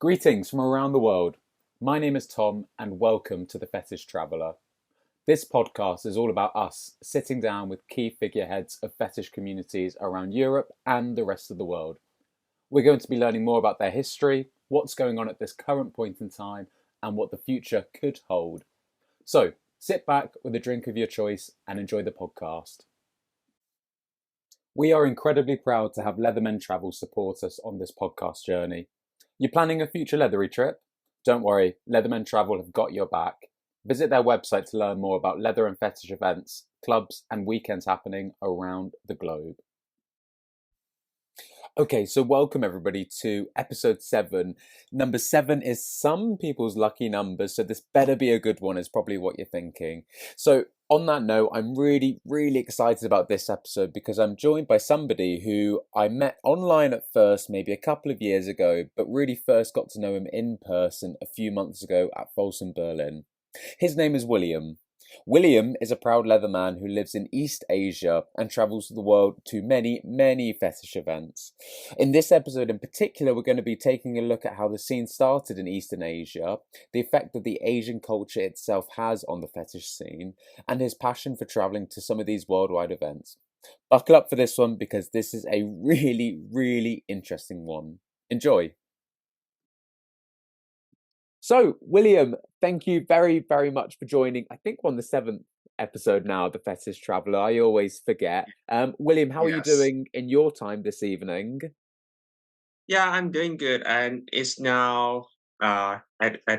Greetings from around the world. My name is Tom, and welcome to the Fetish Traveller. This podcast is all about us sitting down with key figureheads of fetish communities around Europe and the rest of the world. We're going to be learning more about their history, what's going on at this current point in time, and what the future could hold. So, sit back with a drink of your choice and enjoy the podcast. We are incredibly proud to have Leatherman Travel support us on this podcast journey. You're planning a future leathery trip? Don't worry, Leatherman Travel have got your back. Visit their website to learn more about leather and fetish events, clubs, and weekends happening around the globe. Okay, so welcome everybody to episode 7. Number 7 is some people's lucky number, so this better be a good one, is probably what you're thinking. So, on that note, I'm really excited about this episode because I'm joined by somebody who I met online at first, maybe a couple of years ago, but really first got to know him in person a few months ago at Folsom, Berlin. His name is William. William is a proud Leatherman who lives in East Asia and travels the world to many fetish events. In this episode in particular, we're going to be taking a look at how the scene started in Eastern Asia, the effect that the Asian culture itself has on the fetish scene, and his passion for traveling to some of these worldwide events. Buckle up for this one because this is a really interesting one. Enjoy. So, William, thank you very much for joining. I think we're on the 7th episode now of the Fetish Traveller. I always forget. William, how are you Yes. doing in your time this evening? Yeah, I'm doing good. And it's now at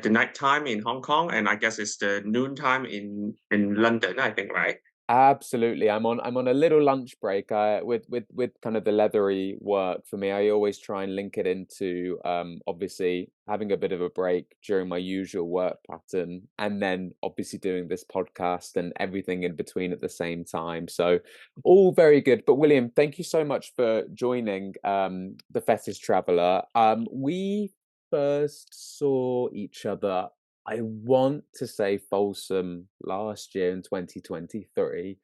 the night time in Hong Kong, and I guess it's the noon time in London, I think, right? Absolutely. I'm on a little lunch break. With kind of the leathery work for me, I always try and link it into obviously having a bit of a break during my usual work pattern, and then obviously doing this podcast and everything in between at the same time. So all very good. But William, thank you so much for joining the Fetish Traveller. We first saw each other, I want to say, Folsom last year in 2023.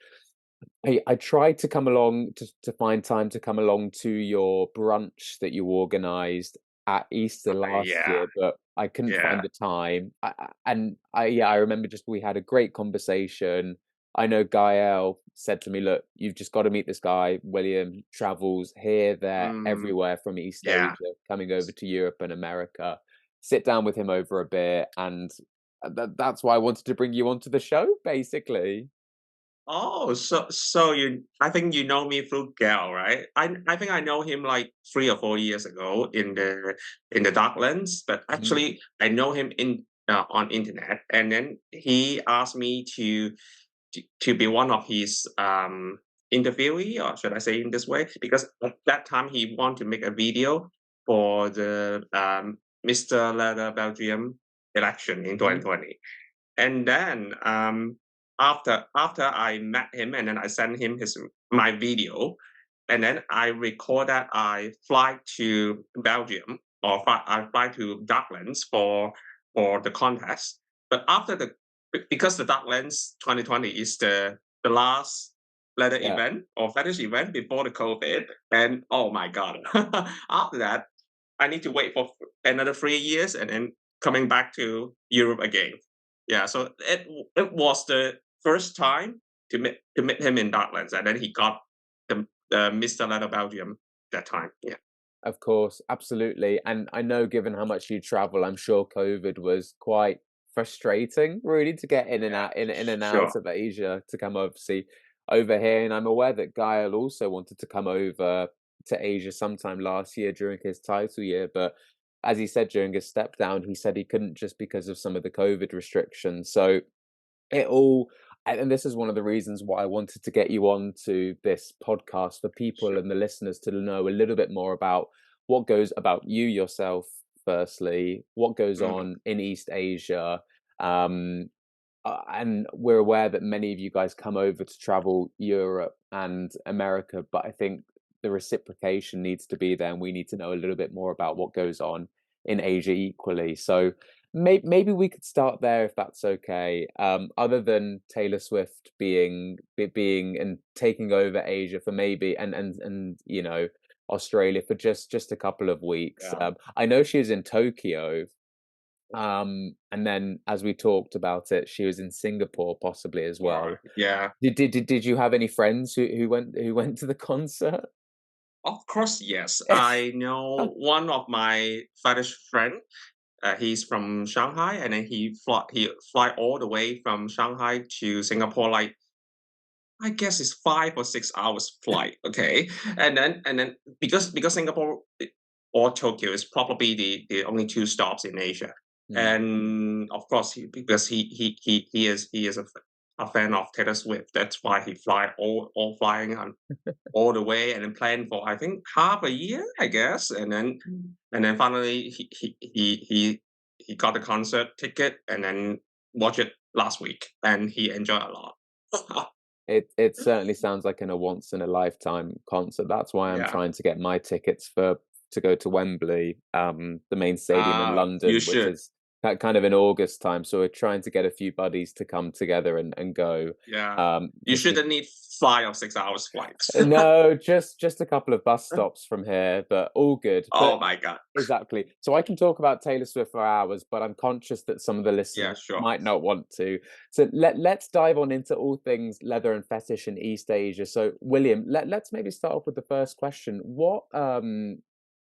I tried to come along to find time to come along to your brunch that you organised at Easter Okay, last yeah, year, but I couldn't find yeah. the time. I remember just we had a great conversation. I know Gael said to me, "Look, you've just got to meet this guy. William travels here, there, Mm, everywhere from East yeah. Asia, coming over to Europe and America. Sit down with him over a beer." And that's why I wanted to bring you onto the show, basically. Oh, so I think you know me through Gal, right? I think I know him like 3 or 4 years ago in the Darklands, but Mhm. actually I know him on internet, and then he asked me to be one of his interviewee, or should I say in this way? Because at that time he wanted to make a video for the Mr. Leather Belgium election in Mhm. 2020. And then after I met him, and then I sent him his my video, and then I record that I fly to Belgium, or I fly to Darklands for the contest. But after because the Darklands 2020 is the last leather Yeah. event or fetish event before the COVID, and oh my god, after that I need to wait for another 3 years, and then coming back to Europe again. Yeah, so it was the first time to meet him in Darklands, and then he got the Mr. Leather Belgium that time. Yeah, Of course, absolutely. And I know, given how much you travel, I'm sure COVID was quite frustrating, really, to get in and yeah, out, in and sure. out of Asia to come obviously over here. And I'm aware that Gael also wanted to come over to Asia sometime last year during his title year. But as he said during his step down, he said he couldn't just because of some of the COVID restrictions. So it all and this is one of the reasons why I wanted to get you on to this podcast for people Sure. and the listeners to know a little bit more about what goes about you yourself, firstly, what goes Mhm. on in East Asia. Um, and we're aware that many of you guys come over to travel Europe and America, but I think the reciprocation needs to be there, and we need to know a little bit more about what goes on in Asia equally. So maybe we could start there if that's okay. Other than Taylor Swift being and taking over Asia for maybe and Australia for just a couple of weeks. Yeah. I know she was in Tokyo, and then as we talked about it, she was in Singapore possibly as Right. well. Yeah. Did you have any friends who went to the concert? Of course, yes. I know one of my fetish friend. He's from Shanghai, and then he fly all the way from Shanghai to Singapore. Like I guess it's 5 or 6 hours flight. Okay, and then because Singapore or Tokyo is probably the only two stops in Asia, Mm. and of course because he is a fan of Taylor Swift. That's why he fly all flying on all the way and then planned for I think half a year, I guess, and then finally he got the concert ticket and then watched it last week, and he enjoyed a lot. It certainly sounds like a once in a lifetime concert. That's why I'm Yeah, trying to get my tickets for to go to Wembley, the main stadium in you London, which should. is kind of in August time. So we're trying to get a few buddies to come together and go Yeah, you because we shouldn't need 5 or 6 hours flights. no, just a couple of bus stops from here, but all good. Oh But my god. exactly. So I can talk about Taylor Swift for hours, but I'm conscious that some of the Yeah, listeners sure. might not want to. So let's dive on into all things leather and fetish in East Asia. So William, let's maybe start off with the first question. What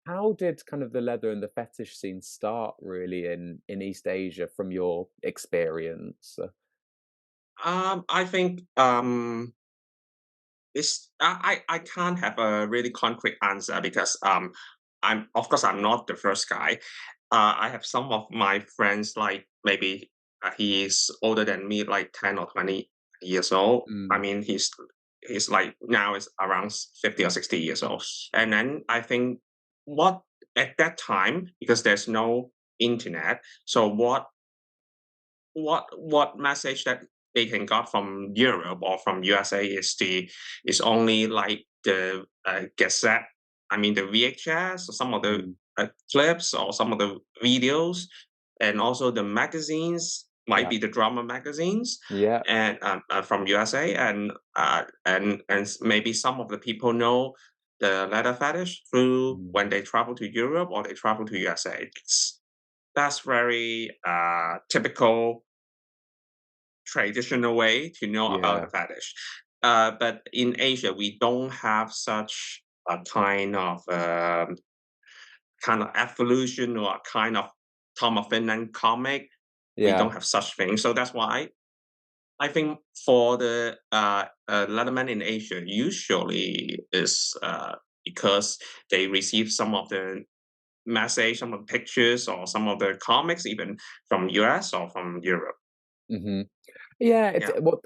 how did kind of the leather and the fetish scene start really in East Asia from your experience? I think it's I can't have a really concrete answer because I'm of course I'm not the first guy. I have some of my friends like maybe he is older than me, like 10 or 20 years old. I Mm, mean he's like now is around 50 or 60 years old. And then I think what at that time because there's no internet, so what message that they can got from Europe or from USA is only like the cassette. I mean the VHS or some of the mm, clips or some of the videos, and also the magazines might yeah. be the drama magazines Yeah. and from USA and maybe some of the people know the leather fetish through when Mm, they travel to Europe or they travel to USA. That's very typical traditional way to know about yeah. the fetish. But in Asia, we don't have such a kind of evolution or a kind of Tom of Finland comic. We Yeah. don't have such things. So that's why I think for the Leatherman in Asia, usually is because they receive some of the message, some of the pictures, or some of the comics, even from US or from Europe. Mhm. Yeah, it's Yeah. what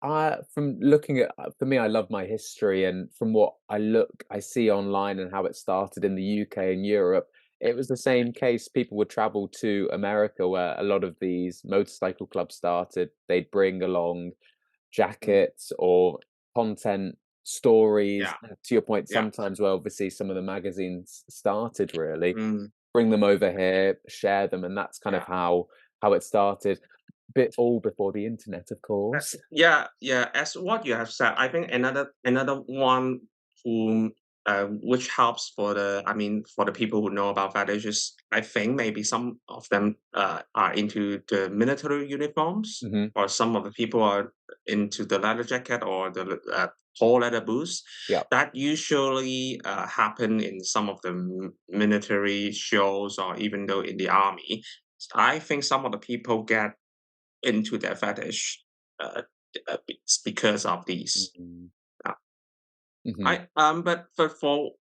I from looking at for me, I love my history, and from what I see online and how it started in the UK and Europe, it was the same case. People would travel to America where a lot of these motorcycle clubs started. They'd bring along Mm. jackets or content stories. Yeah. To your point, Yeah. sometimes where obviously some of the magazines started really, Mm. bring them over here, share them, and that's kind of Yeah. how it started. Bit all before the internet, of course. Yeah, yeah. As what you have said, I think another one whom which helps for the I mean for the people who know about fetishes, I think maybe some of them are into the military uniforms, Mhm. or some of the people are into the leather jacket or the tall leather boots. Yeah. That usually happen in some of the military shows or even though in the army. I think some of the people get into their fetish uh, it's because of these. Mhm. Uh, Mhm. but for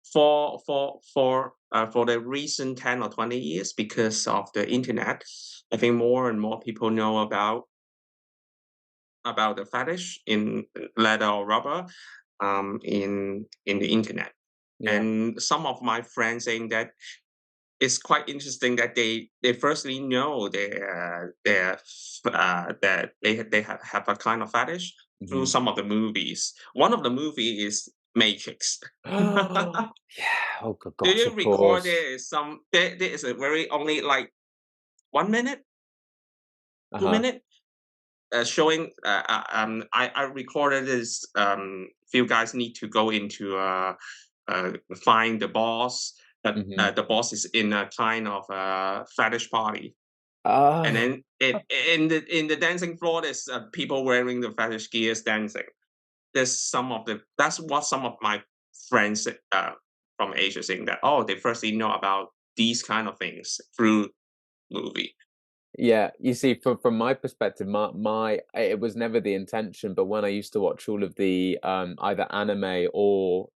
the recent 10 or 20 years, because of the internet, I think more and more people know about the fetish in leather or rubber in the internet. Yeah. And some of my friends saying that it's quite interesting that they firstly know that they have a kind of fetish through Mhm. some of the movies. One of the movie is Matrix. Yeah. Oh, good Do gosh, you of recall course. there is a very only like 1 minute, two Uh-huh. minute showing I recorded this few guys need to go into find the boss. Hmm. The boss is in a kind of fetish party, and Ah, then in the dancing floor, there's people wearing the fetish gears dancing. There's some of the That's what some of my friends from Asia saying that, oh, they firstly know about these kind of things through movie. yeah, you see, from my perspective, my it was never the intention, but when I used to watch all of the either anime or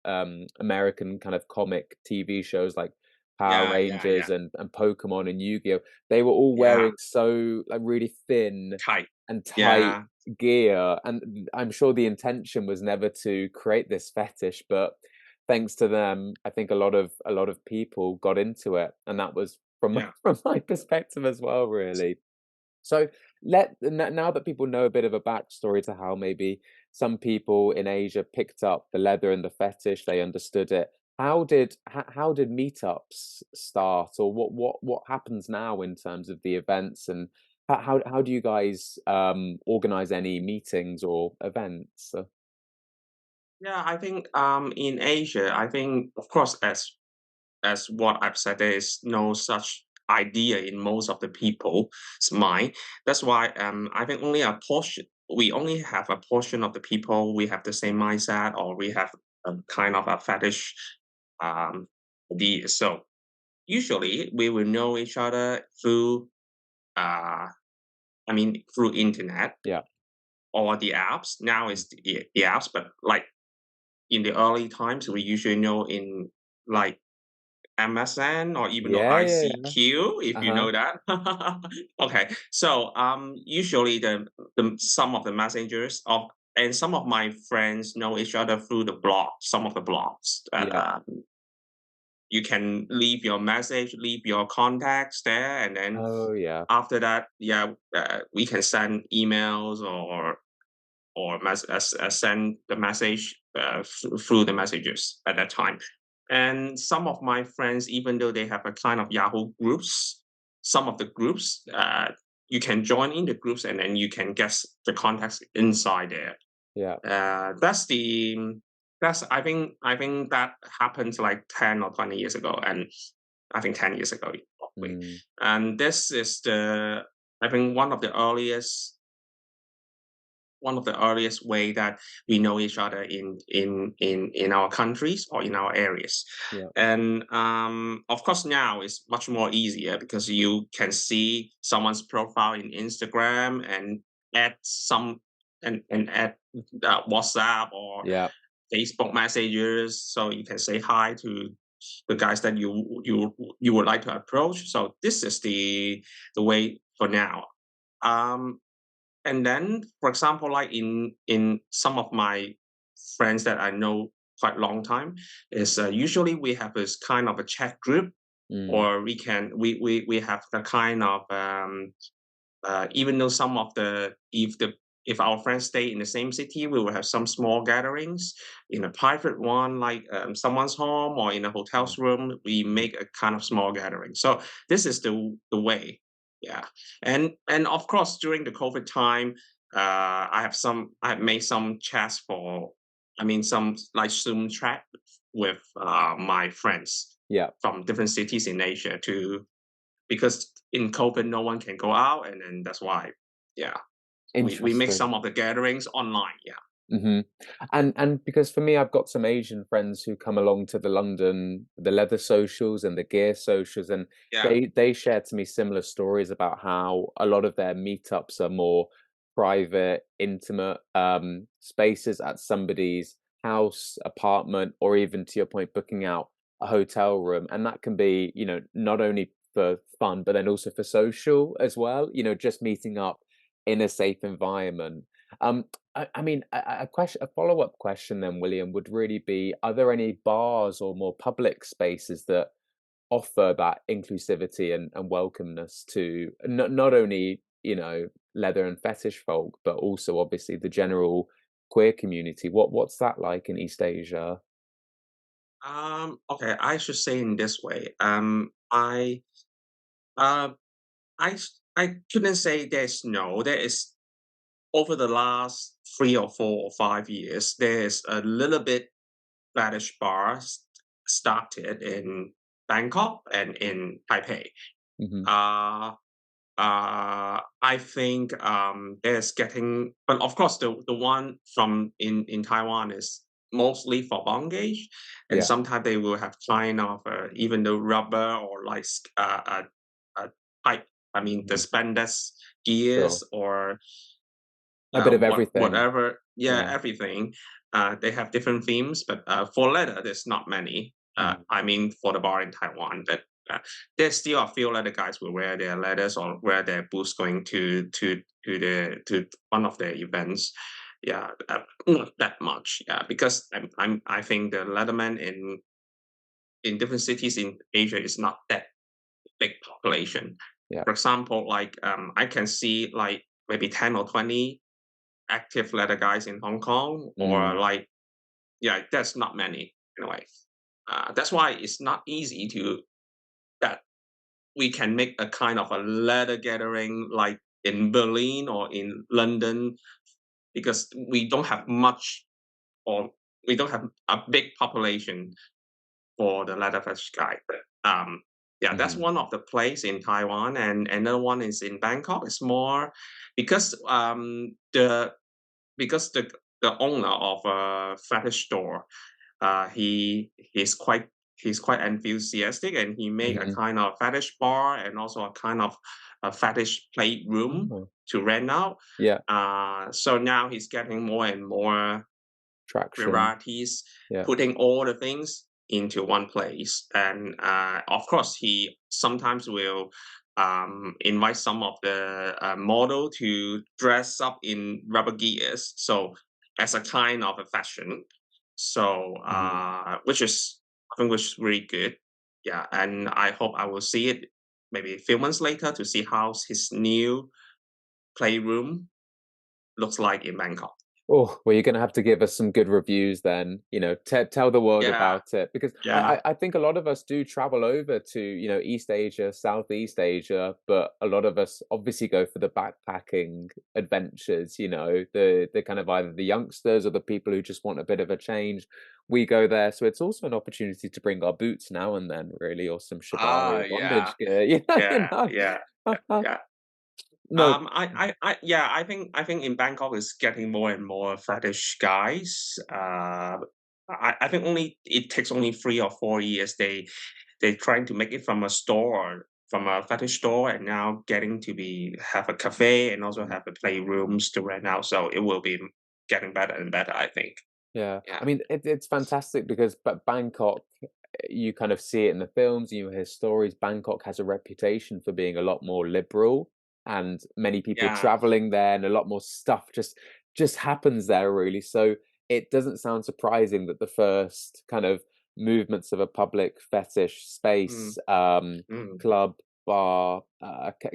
American kind of comic TV shows like Power Yeah, yeah, Rangers yeah, and Pokemon and Yu-Gi-Oh, they were all yeah. wearing so like really thin Tight. and tight Yeah, gear, and I'm sure the intention was never to create this fetish, but thanks to them, I think a lot of people got into it, and that was from yeah. from my perspective as well, really. So now that people know a bit of a backstory to how maybe some people in Asia picked up the leather and the fetish, they understood it. How did meetups start, or what happens now in terms of the events, and how do you guys organize any meetings or events? Yeah, I think in Asia, I think of course as what I've said, there is no such idea in most of the people's mind. That's why I think we only have a portion of the people we have the same mindset, or we have a kind of a fetish um, idea. So usually we will know each other through uh, through internet Yeah. or the apps. Now Mm. is the apps, but like in the early times, we usually know in like MSN or even though Yeah, yeah, yeah. ICQ, if you Uh-huh. know that. Okay, so usually the some of the messengers of and some of my friends know each other through the blog, some of the blogs that Yeah. you can leave your message, leave your contacts there, and then Oh, yeah. after that, yeah, we can send emails or send the message through the messages at that time. And some of my friends, even though they have a kind of Yahoo groups, some of the groups, you can join in the groups and then you can guess the contacts inside there. Yeah. That's the that's I think that happened like 10 or 20 years ago, and I think 10 years ago probably. Mm, And this is the I think one of the earliest way that we know each other in our countries or in our areas. yeah. And of course now it's much more easier because you can see someone's profile in Instagram and add some and add WhatsApp or Yeah. Facebook messages, so you can say hi to the guys that you would like to approach. So this is the way for now. Um, and then, for example, like in some of my friends that I know quite long time, is usually we have this kind of a chat group, Mm, or we have the kind of even though some of the if our friends stay in the same city, we will have some small gatherings in a private one, like someone's home or in a yeah. hotel's room. We Mm, make a kind of small gathering. So this is the way, yeah. And of course, during the COVID time, I have made some chats for, some like Zoom chat with my friends yeah. from different cities in Asia to because in COVID no one can go out, and then that's why, yeah, we make Interesting. some of the gatherings online. Yeah, Hmm. And because for me, I've got some Asian friends who come along to the leather socials and the gear socials, and yeah, they share to me similar stories about how a lot of their meetups are more private, intimate spaces at somebody's house, apartment, or even to your point, booking out a hotel room, and that can be, not only for fun, but then also for social as well. Just meeting up in a safe environment. Um, I mean, a follow-up question then, William, would really be: are there any bars or more public spaces that offer that inclusivity and welcomeness to not only leather and fetish folk, but also obviously the general queer community? What's that like in East Asia? okay, I should say in this way. Uh, I couldn't say there's no. There is over the last 3 or 4 or 5 years, there's a little bit fetish bars started in Bangkok and in Taipei. Hmm. Uh, I think there's getting, but of course the one from in Taiwan is mostly for bondage, and Yeah, sometimes they will have kind of even the rubber or like pipe. I mean the hmm, spandex sure. gears or A bit of everything. whatever. Yeah, Yeah. everything. They have different themes, but for leather, there's not many. Mm, I mean, for the bar in Taiwan, but uh, there's still a few leather guys will wear their leathers or wear their boots going to one of the events. Yeah, not that much. Yeah, because I think the Leatherman in different cities in Asia is not that big population. yeah. For example, like I can see like maybe 10 or 20 active leather guys in Hong Kong, or Mm, like, yeah, that's not many in a way. That's why it's not easy to that we can make a kind of a leather gathering like in Berlin or in London, because we don't have much, or we don't have a big population for the leather fetish guy. But yeah, that's mhm, one of the place in Taiwan, and another one is in Bangkok. It's more because the owner of a fetish store, he's quite enthusiastic, and he made a mhm. kind of fetish bar and also a kind of a fetish playroom Oh, to rent out. yeah. So now he's getting more and more Traction. varieties, Yeah. putting all the things into one place. And of course, he sometimes will invite some of the model to dress up in rubber gears, so as a kind of a fashion. So Mhm. which is, I think, which is really good. Yeah, and I hope I will see it maybe a few months later to see how his new playroom looks like in Bangkok. Oh, well, you're going to have to give us some good reviews then, tell the world Yeah, about it because yeah. I think a lot of us do travel over to, East Asia, Southeast Asia, but a lot of us obviously go for the backpacking adventures, the kind of either the youngsters or the people who just want a bit of a change. We go there. So it's also an opportunity to bring our boots now and then, really, or some shibari Ah, or yeah. bondage gear, Yeah, yeah, yeah. No. Yeah, I think in Bangkok is getting more and more fetish guys. I think only it takes only 3 or 4 years. They're trying to make it from a store, from a fetish store, and now getting to be have a cafe and also have a playrooms to rent out. So it will be getting better and better, I think. Yeah, I Yeah. mean it's fantastic because but Bangkok, you kind of see it in the films, you hear stories. Bangkok has a reputation for being a lot more liberal, and many people Yeah. traveling there, and a lot more stuff just happens there really. So it doesn't sound surprising that the first kind of movements of a public fetish Mm, space, mm. club, bar,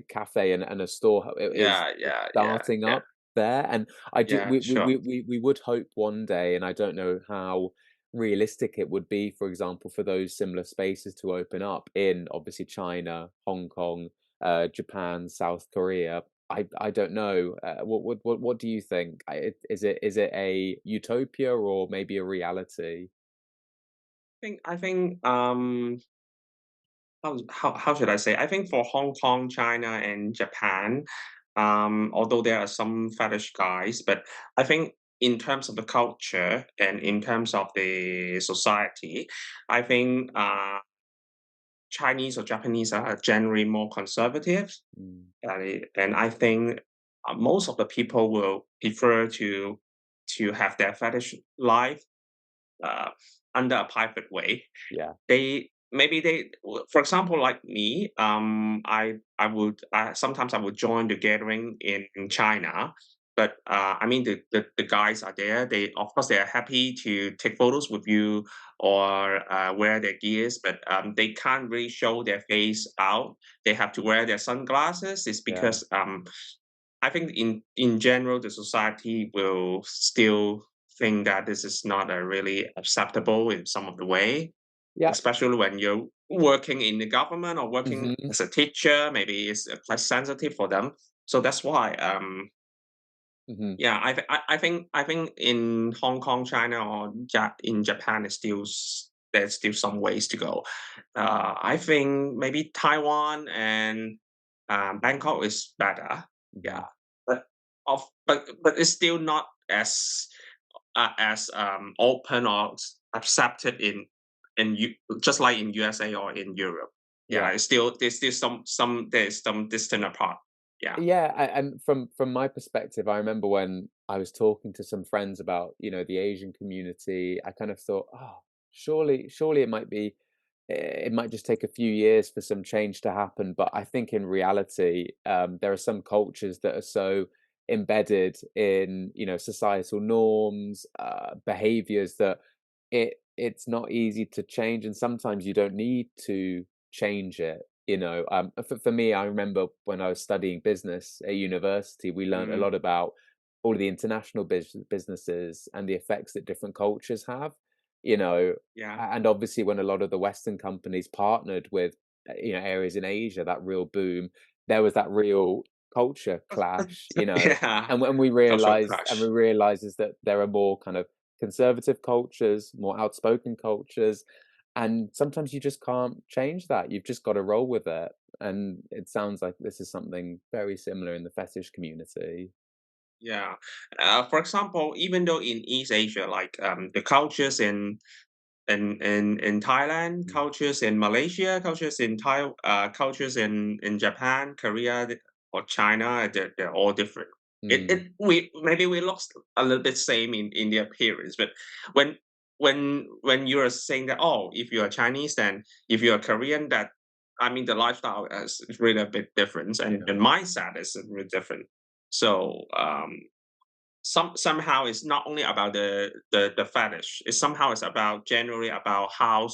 cafe, and a store Yeah, is yeah, yeah, starting yeah, up there, and I do. yeah, sure. We would hope one day, and I don't know how realistic it would be, for example, for those similar spaces to open up in obviously China, Hong Kong, Japan, South Korea. I don't know. What do you think? Is it a utopia or maybe a reality? I think how should I say? I think for Hong Kong, China, and Japan, although there are some fetish guys, but I think in terms of the culture and in terms of the society, I think Chinese or Japanese are generally more conservative, Mm, and I think most of the people will prefer to have their fetish life uh, under a private way. yeah, They maybe they for example, like me, I would sometimes I would join the gathering in China, but I mean the guys are there. They, of course, they are happy to take photos with you or wear their gears, but they can't really show their face out. They have to wear their sunglasses. It's yeah, because I think in general the society will still think that this is not a really acceptable in some of the way, yeah. especially when you're working in the government or working Hmm. as a teacher. Maybe it's quite sensitive for them. So that's why, Hmm. yeah, I think in Hong Kong, China, or in Japan, it's still there's still some ways to go. I think maybe Taiwan and Bangkok is better. Hmm. Yeah, but but it's still not as open or accepted in just like in USA or in Europe. Yeah, Yeah. it's still there's still there's some distant apart. Yeah. Yeah, and from my perspective, I remember when I was talking to some friends about, the Asian community, I kind of thought, oh, surely it might just take a few years for some change to happen. But I think in reality, there are some cultures that are so embedded in, societal norms, behaviors that it's not easy to change, and sometimes you don't need to change it. For me, I remember when I was studying business at university, we learned a Mm, lot about all of the international businesses and the effects that different cultures have. You know, yeah. and obviously when a lot of the Western companies partnered with areas in Asia, that real boom, there was that real culture clash. Yeah. And when we Cultural realized and we clash. realized is that there are more kind of conservative cultures, more outspoken cultures, and sometimes you just can't change that. You've just got to roll with it. And it sounds like this is something very similar in the fetish community. Yeah. For example, even though in East Asia, like the cultures in Thailand, Mm. cultures in Malaysia, cultures in Japan, Korea, or China, they're all different. Mm. We maybe we lost a little bit same in the appearance, but when when you are saying that, oh, if you are Chinese, then if you are Korean, that I mean the lifestyle is really a bit different, and Yeah. the mindset is really different. So somehow it's not only about the fetish. It's somehow it's about generally about how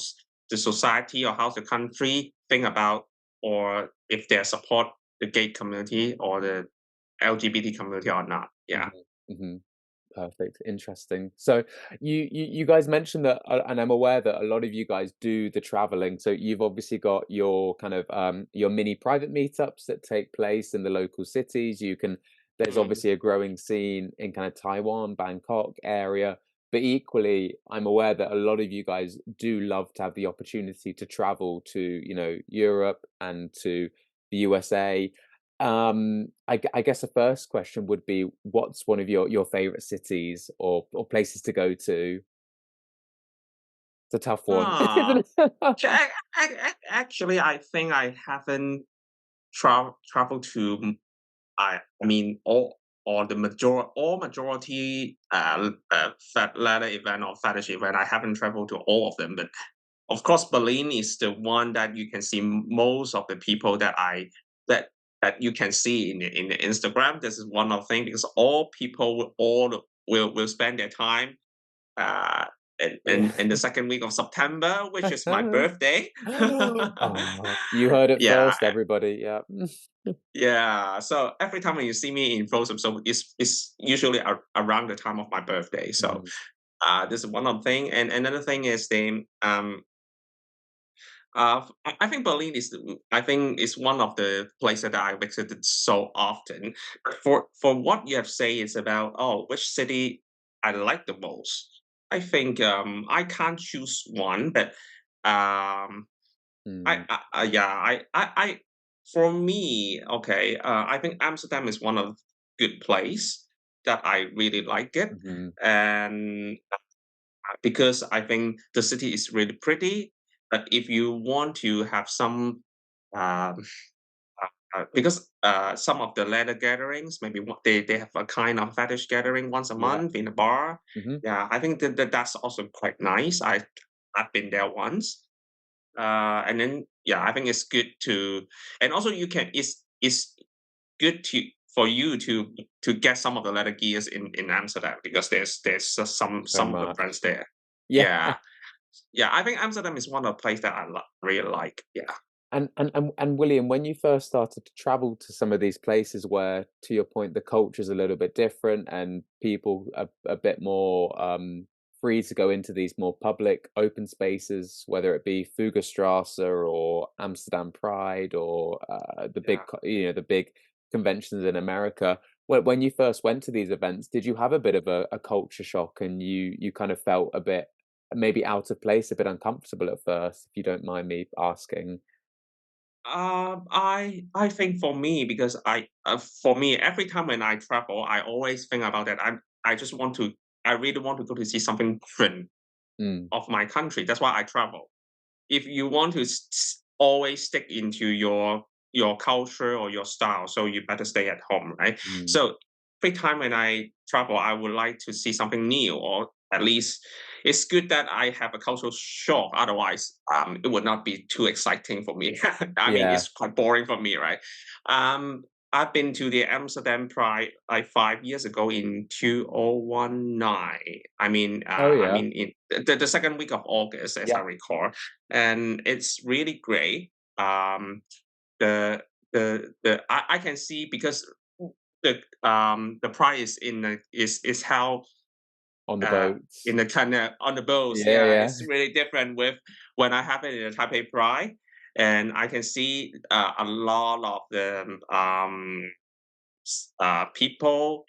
the society or how the country think about, or if they support the gay community or the LGBT community or not. Yeah. Hmm. Hmm. Perfect. Interesting. So you guys mentioned that, and I'm aware that a lot of you guys do the traveling. So you've obviously got your kind of your mini private meetups that take place in the local cities. There's Mm, obviously a growing scene in kind of Taiwan, Bangkok area. But equally, I'm aware that a lot of you guys do love to have the opportunity to travel to, Europe and to the USA. I guess the first question would be, what's one of your favorite cities or places to go to? It's a tough one, ah, isn't it? actually, I think I haven't traveled to I mean, all majority leather event or fetish event. I haven't traveled to all of them, but of course, Berlin is the one that you can see most of the people that that you can see in the Instagram. This is one of the things because all people will spend their time uh, Yeah. in the second week of September, which is my birthday. Oh, you heard it Yeah, first, everybody. Yeah. yeah, so every time when you see me in Frozen, so it's usually around the time of my birthday. So Mhm, this is one of the thing, and another thing is the I think Berlin is I think is one of the places that I visited so often. For what you have said is about which city I like the most. I think I can't choose one, but um mm, yeah, for me, okay, I think Amsterdam is one of good place that I really like it, mhm, and because I think the city is really pretty. But if you want to have some, um, because some of the leather gatherings, maybe they have a kind of fetish gathering once a yeah, month in a bar. mhm, Yeah, I think that's also quite nice. I've been there once, and then yeah, I think it's good to, and also you can it's good to for you to get some of the leather gears in Amsterdam because there's so some of the much. brands there. Yeah. Yeah, yeah, I think Amsterdam is one of the place that really like. Yeah, And William, when you first started to travel to some of these places where, to your point, the culture's a little bit different and people are a bit more free to go into these more public open spaces, whether it be Fuggerstrasse or Amsterdam Pride or yeah. the big conventions in America. When you first went to these events, did you have a bit of a culture shock and you kind of felt a bit? maybe out of place, a bit uncomfortable at first, if you don't mind me asking? I think for me, because for me, every time when I travel, I always think about that. I just want to, I really want to go to see something different Mm, of my country. That's why I travel. If you want to always stick into your culture or your style, so you better stay at home, right? mm. So every time when I travel, I would like to see something new, or at least it's good that I have a cultural shock. Otherwise, it would not be too exciting for me. I mean, Yeah. it's quite boring for me, right? Um, I've been to the Amsterdam Pride like 5 years ago in 2019. Oh, I yeah. mean, in the second week of August, as I Yeah. recall, and it's really great. The I can see, because the pride is in the is held On the boats. in the canal on the boats. Yeah, Yeah, yeah. it's really different with when I have it in the Taipei Pride, and I can see a lot of the people.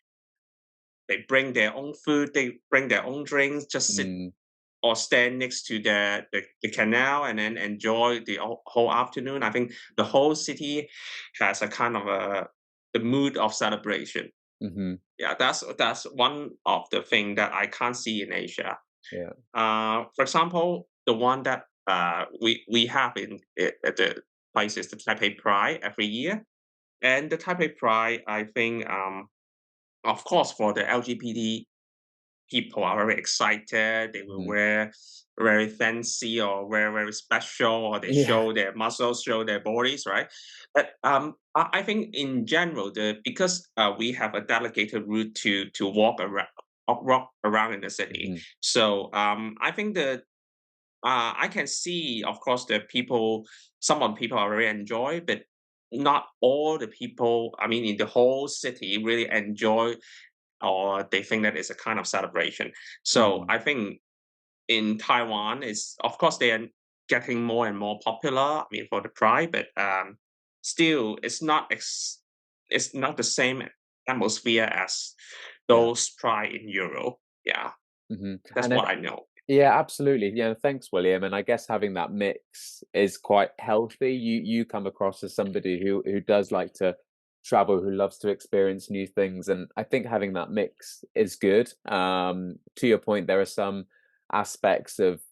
They bring their own food, they bring their own drinks, just sit Mm, or stand next to the canal and then enjoy the whole afternoon. I think the whole city has a kind of the mood of celebration. mhm. Yeah, that's one of the thing that I can't see in Asia. Yeah. For example, the one that we have at the place is the Taipei Pride every year, and the Taipei Pride, I think, of course, for the LGBT people are very excited. They will Mhm. wear very fancy or wear very special, or they Yeah. show their muscles, show their bodies, right? But I think in general, the because we have a dedicated route to walk around in the city. Mhm. So I think the I can see, of course, the people. Some of the people are very enjoy, but not all the people. I mean, in the whole city, really enjoy, or they think that it's a kind of celebration. So Mm. I think in Taiwan, is of course they are getting more and more popular. I mean, for the pride, but still, it's not the same atmosphere as Yeah. those pride in Europe. Yeah, Mhm. that's And I what I know. Yeah, absolutely. Yeah, thanks, William. And I guess having that mix is quite healthy. You come across as somebody who does like to travel, who loves to experience new things, and I think having that mix is good. To your point, there are some aspects of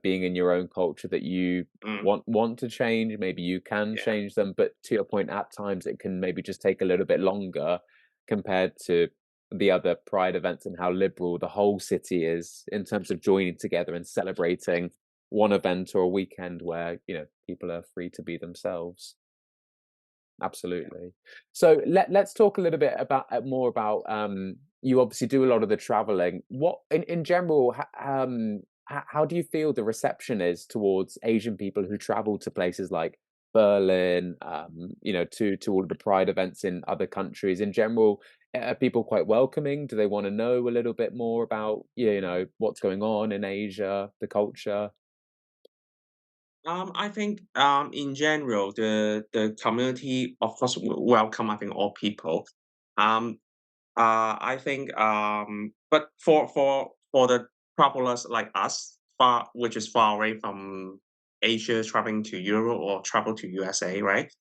being in your own culture that you Mm, want to change. Maybe you can yeah. change them, but to your point, at times it can maybe just take a little bit longer compared to the other Pride events and how liberal the whole city is in terms of joining together and celebrating one event or a weekend where, people are free to be themselves. Yeah. Absolutely. So let's talk a little bit about more about you obviously do a lot of the traveling. What in general how do you feel the reception is towards Asian people who travel to places like Berlin, to all of the Pride events in other countries? In general, are people quite welcoming? Do they want to know a little bit more about, what's going on in Asia, the culture? I think in general, the community, of course, will welcome, I think, all people. Um, I think, but for the travelers like us, which is far away from Asia, traveling to Europe or travel to USA, right?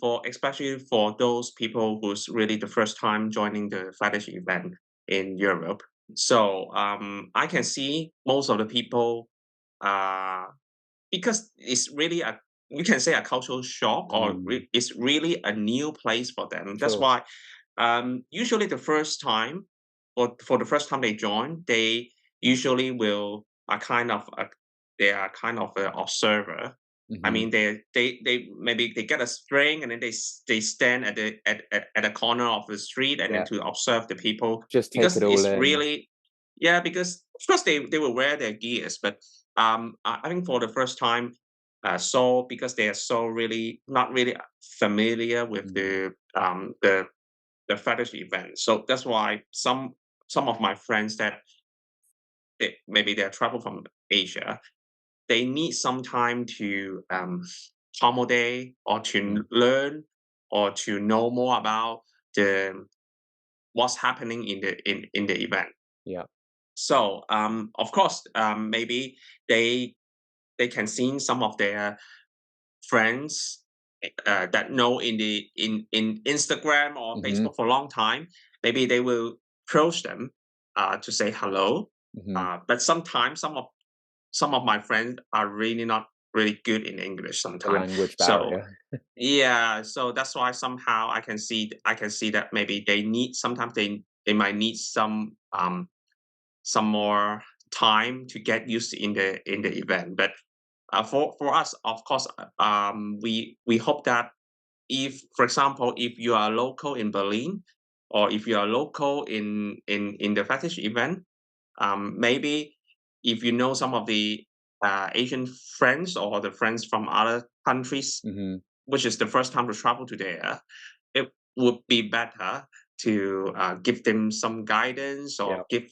For especially for those people who's really the first time joining the fetish event in Europe. So I can see most of the people, uh, because it's really a, we can say, a cultural shock, or Mm, it's really a new place for them. That's sure. why usually the first time, or for the first time they join, they usually will a kind of they are kind of an observer. I Hmm. mean, they maybe they get a string, and then they stand at the corner of the street, and then Yeah. to observe the people, Just take because it all it's in. really, yeah, because of course they will wear their gears, but I think for the first time, so because they are so really not really familiar with Mm, the fetish event. So that's why some of my friends that maybe they travel from Asia, they need some time to accommodate, or to mm, learn, or to know more about the what's happening in the event. yeah. So of course, maybe they they can see some of their friends that know in Instagram or Hmm. Facebook for a long time. Maybe they will approach them to say hello. Hmm. But sometimes some of my friends are really not really good in English The sometimes. language So barrier. yeah, so that's why somehow I can see that maybe they need sometimes they might need some more time to get used in the event. But for us, of course, we hope that if, for example, if you are local in Berlin, or if you are local in the fetish event, maybe if you know some of the Asian friends or the friends from other countries, Hmm. which is the first time to travel to there, it would be better to give them some guidance or Yeah. give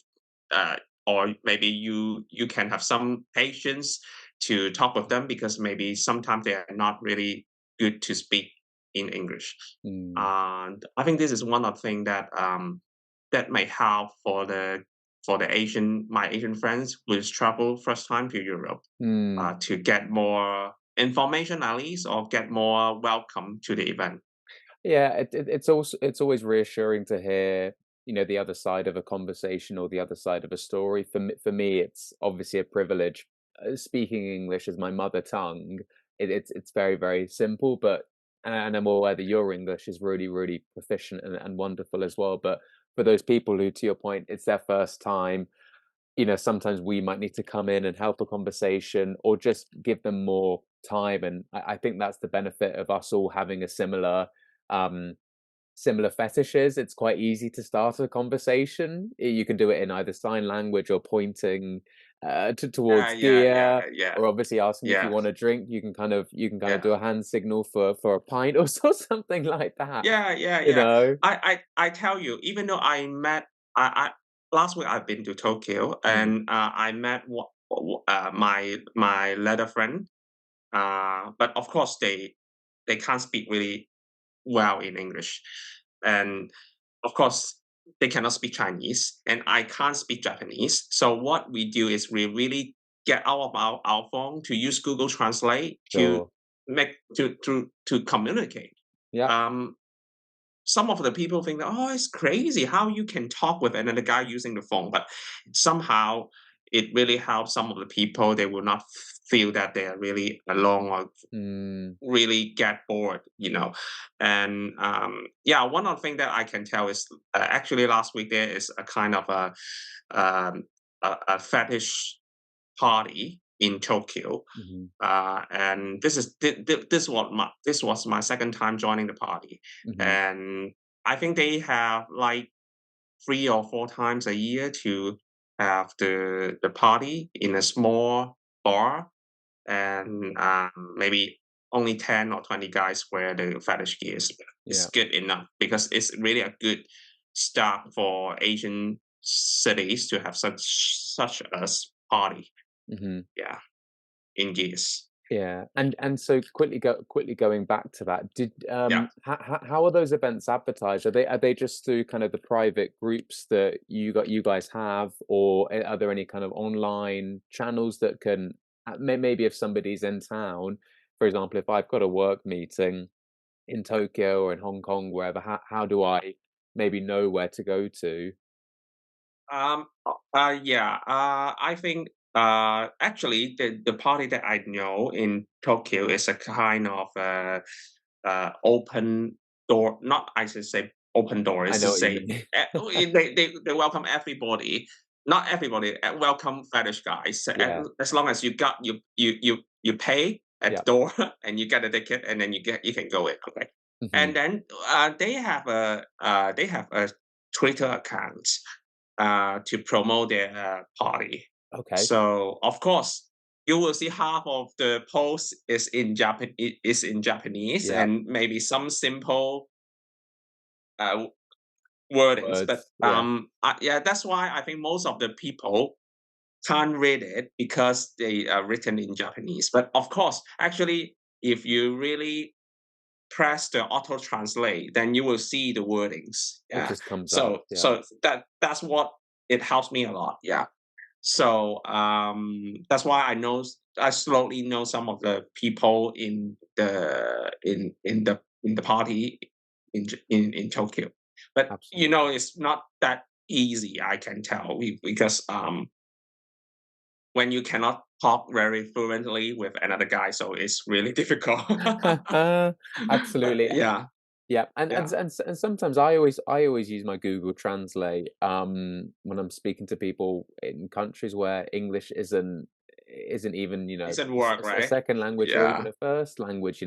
or maybe you can have some patience to talk with them because maybe sometimes they are not really good to speak in English. Mm. And I think this is one of the things that that may help for the Asian my Asian friends who travel first time to Europe Mm. to get more information at least or get more welcome to the event. Yeah, it's also it's always reassuring to hear, the other side of a conversation or the other side of a story. For me, it's obviously a privilege. Speaking English as my mother tongue, it's very very simple, but and I'm aware that your English is really really proficient and wonderful as well. But for those people who, to your point, it's their first time, sometimes we might need to come in and help a conversation or just give them more time. And I think that's the benefit of us all having a um, similar fetishes. It's quite easy to start a conversation. You can do it in either sign language or pointing towards Yeah, yeah, gear, yeah, or obviously asking if you yeah, want a drink. You can kind of yeah. do a hand signal for a pint or something like that. Yeah, yeah, You yeah. know. I tell you, even though I last week I've been to Tokyo Mm, and I met my leather friend. But of course they can't speak really well in English, and of course they cannot speak Chinese, and I can't speak Japanese. So what we do is we really get out of our phone to use Google Translate to sure. make to communicate. Yeah. Um, some of the people think that, oh, it's crazy how you can talk with another guy using the phone, but somehow it really helps some of the people. They will not feel that they are really alone or Mm, really get bored, you know. And yeah, one of the things that I can tell is actually last week there is a kind of um, a fetish party in Tokyo, mhm, and this was my second time joining the party, mhm. and I think they have like 3 or 4 times a year to have the party in a small bar, and maybe only 10 or 20 guys wear the fetish gears. It's Yeah. good enough because it's really a good start for Asian cities to have such a party. Mhm. Yeah, in gears. Yeah, and so quickly going back to that, did Yeah. how are those events advertised? Are they just through kind of the private groups that you guys have, or are there any kind of online channels that can maybe if somebody's in town, for example, if I've got a work meeting in Tokyo or in Hong Kong, wherever, how do I maybe know where to go to? Yeah. I think actually the party that I know in Tokyo is a kind of open door. Not I should say open door. I Is to know what you say mean. they welcome everybody. Not everybody. Welcome fetish guys. Yeah, As long as you got you pay at the yeah. door and you get a ticket and then you can go in. Okay. Hmm. And then they have a Twitter account to promote their party. Okay. So of course, you will see half of the post is in Japanese Yeah. and maybe some simple uh, wordings. But Words. Yeah. yeah, that's why I think most of the people can't read it because they are written in Japanese. But of course, actually, if you really press the auto translate, then you will see the wordings. It Yeah. just comes up. So Yeah. that's what it helps me a lot. Yeah. So that's why I slowly know some of the people in the party in Tokyo. But Absolutely. it's not that easy. I can tell because when you cannot talk very fluently with another guy, so it's really difficult. But Absolutely. yeah, Yeah, yeah, and sometimes I always use my Google Translate when I'm speaking to people in countries where English isn't even, it's at work, a right? second language or even Yeah, a first language.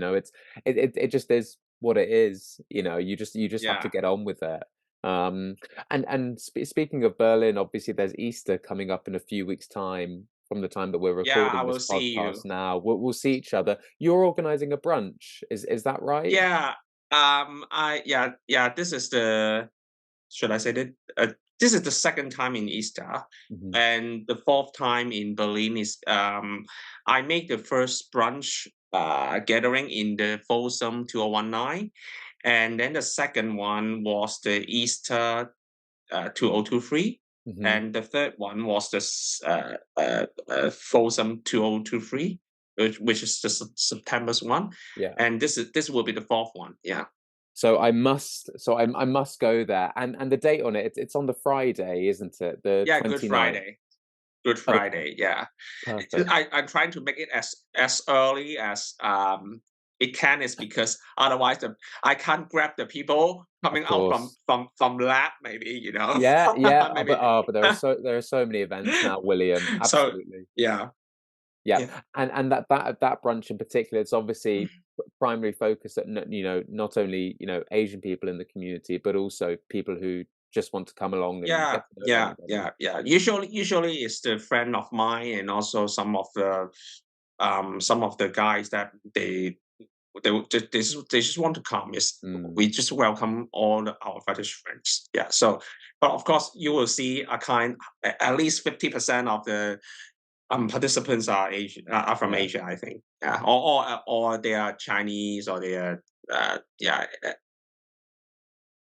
It just is what it is. You just have to yeah, get on with it. Um, and speaking of Berlin, obviously there's Easter coming up in a few weeks' time from the time that we're yeah. I recording will this see podcast you. now. We'll see each other. You're organizing a brunch, is that right? Yeah, I yeah. This is the should I say that? This is the second time in Easter, Mhm. and the fourth time in Berlin is I made the first brunch gathering in the Folsom 2019, and then the second one was the Easter 2023, Mhm. and the third one was the Folsom 2023, which is the September's one, Yeah. and this will be the fourth one. Yeah, So I must go there. And the date on it, it's on the Friday, isn't it? The yeah, Good 29th. Friday. Good Okay, Friday, yeah. perfect. I'm trying to make it as early as it can is because otherwise I can't grab the people Of coming out course. from lab maybe, Yeah, yeah. maybe But there are so many events now, William. so Absolutely. yeah, Yeah. yeah. And that brunch in particular, it's obviously primary focus at not only, Asian people in the community, but also people who just want to come along and Yeah, get to know yeah, everybody. yeah, yeah. Usually it's the friend of mine and also some of the guys that they just want to come. Is Mm, we just welcome our fetish friends. Yeah. So, but of course, you will see at least 50% of the participants are Asian, are from yeah. Asia. I think. Yeah. Or they are Chinese or they are yeah.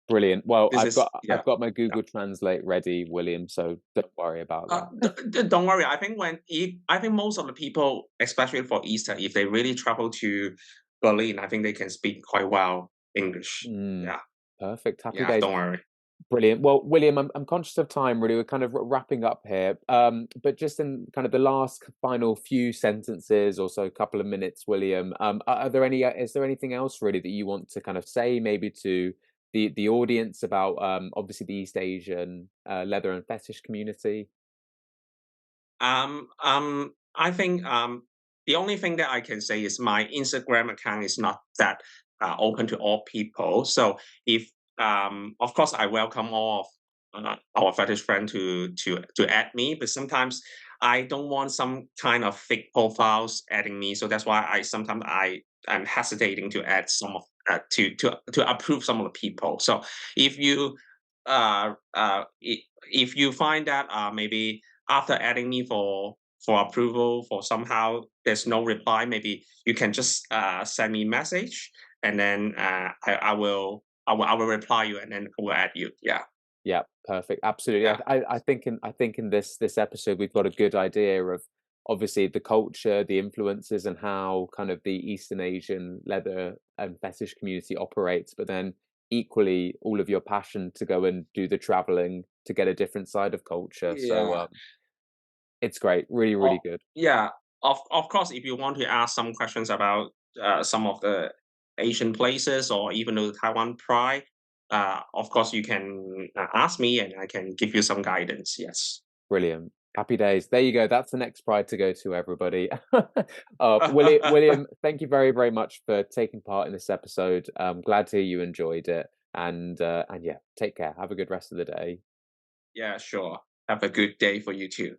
Brilliant. Well, This I've got is I've yeah. got my Google Translate ready, William, so don't worry about that. Don't worry. I think most of the people, especially for Easter, if they really travel to Berlin, I think they can speak quite well English. Mm, Yeah, perfect. Happy yeah. days. Don't worry. Brilliant. Well, William, I'm conscious of time, really. We're kind of wrapping up here. But just in kind of the last final few sentences or so, couple of minutes, William, is there anything else really that you want to kind of say, maybe to the audience about obviously the East Asian leather and fetish community? I think the only thing that I can say is my Instagram account is not that open to all people. So if of course, I welcome all of our fetish friend to add me, but sometimes I don't want some kind of fake profiles adding me. So that's why I am hesitating to add some of to approve some of the people. So if you if you find that maybe after adding me for approval for somehow there's no reply, maybe you can just send me message and then I will reply you and then I will add you. Yeah, Yeah, perfect. Absolutely. yeah, I think in this episode we've got a good idea of obviously the culture, the influences, and how kind of the Eastern Asian leather and fetish community operates. But then equally, all of your passion to go and do the traveling to get a different side of culture. So yeah. it's great. Really, Oh, really good. yeah. Of course, if you want to ask some questions about some of the Asian places or even the Taiwan Pride, of course you can ask me and I can give you some guidance. Yes. Brilliant. Happy days. There you go. That's the next pride to go to, everybody. William, thank you very, very much for taking part in this episode. Glad to hear you enjoyed it. And yeah, take care. Have a good rest of the day. Yeah, sure. Have a good day for you too.